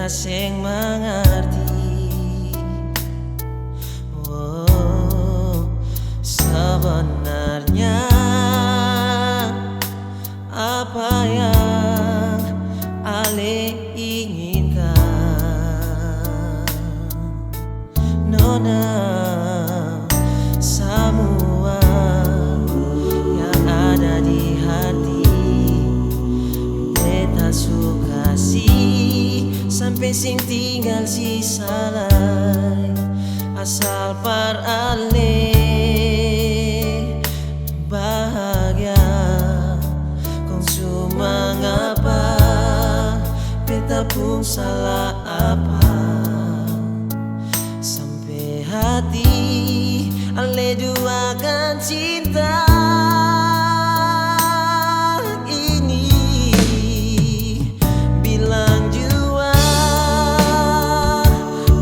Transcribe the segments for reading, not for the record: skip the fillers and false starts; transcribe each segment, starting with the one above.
beta sing mengerti. Oh, sebenarnya apa yang Ale inginkan, Nona. Semua yang ada di hati beta suka sih, sampai sing tinggal si salai. Asal par Ale bahagia, kong cuma ngapa beta pun salah apa. Sampai hati Ale duakan cinta ini, bilang jua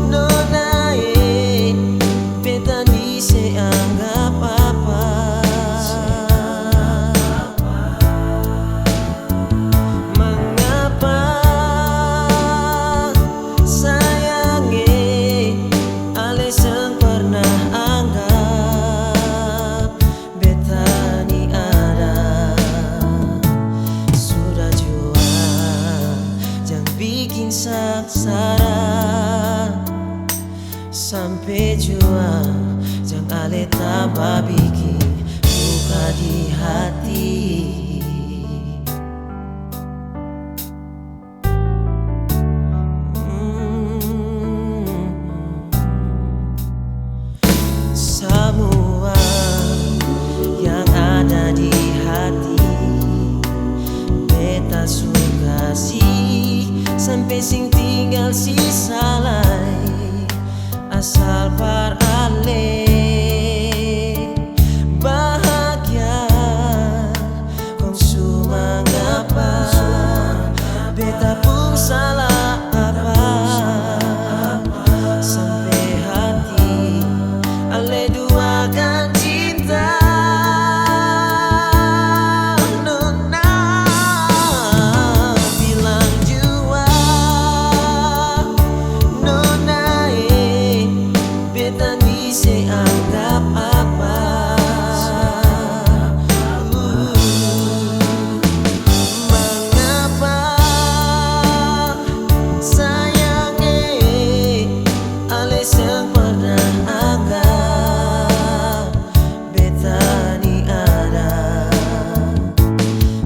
Nona beta ni seanggap apa. Mengapa sayangnya Ale sang pernah anggap beta ni ada. Sudah jua jangan bikin saksara, sampai jua jangan Ale tambah bikin luka di hati. Semua yang ada di hati beta suka sih, sampai sing tinggal si salai. Asal par Ale bahagia, kong cuma ngapa beta pun salah apa. Sampai hati Ale duakan cinta, Nona. Bilang jua Nona beta ni seanggap apa. Mengapa sayangnya Ale sang pernah anggap beta ni ada.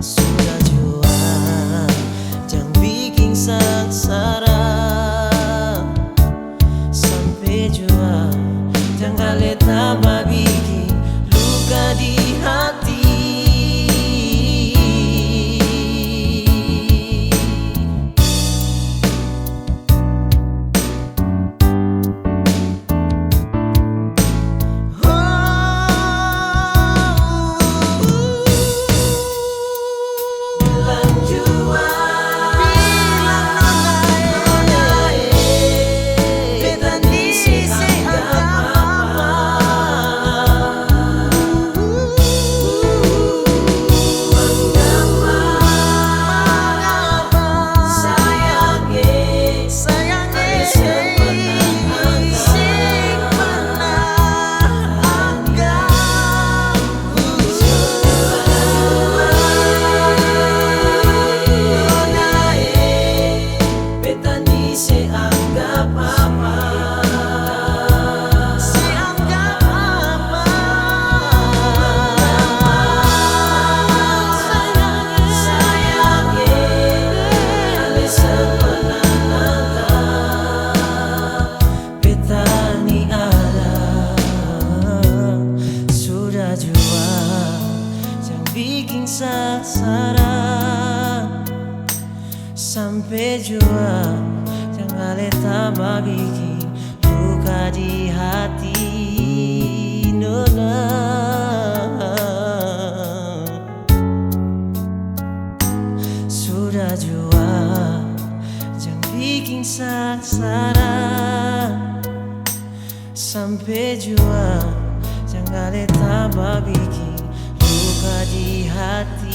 Sudah jua jangan bikin saksara, sampai jua jangan Ale tambah bikin luka di hati. Bilang jua, bilang Nona beta ni seanggap apa. Mengapa sayangnya Ale sang pernah anggap. Nona beta ni seanggap apa. Seanggap apa. Sayangnya Ale sang pernah anggap beta ni ada. Sudah jua jangan bikin saksara, sampai jua jangan Ale tambah bikin luka di hati, Nona. Sudah jua jangan bikin saksara, sampai jua jangan Ale tambah bikin luka di hati.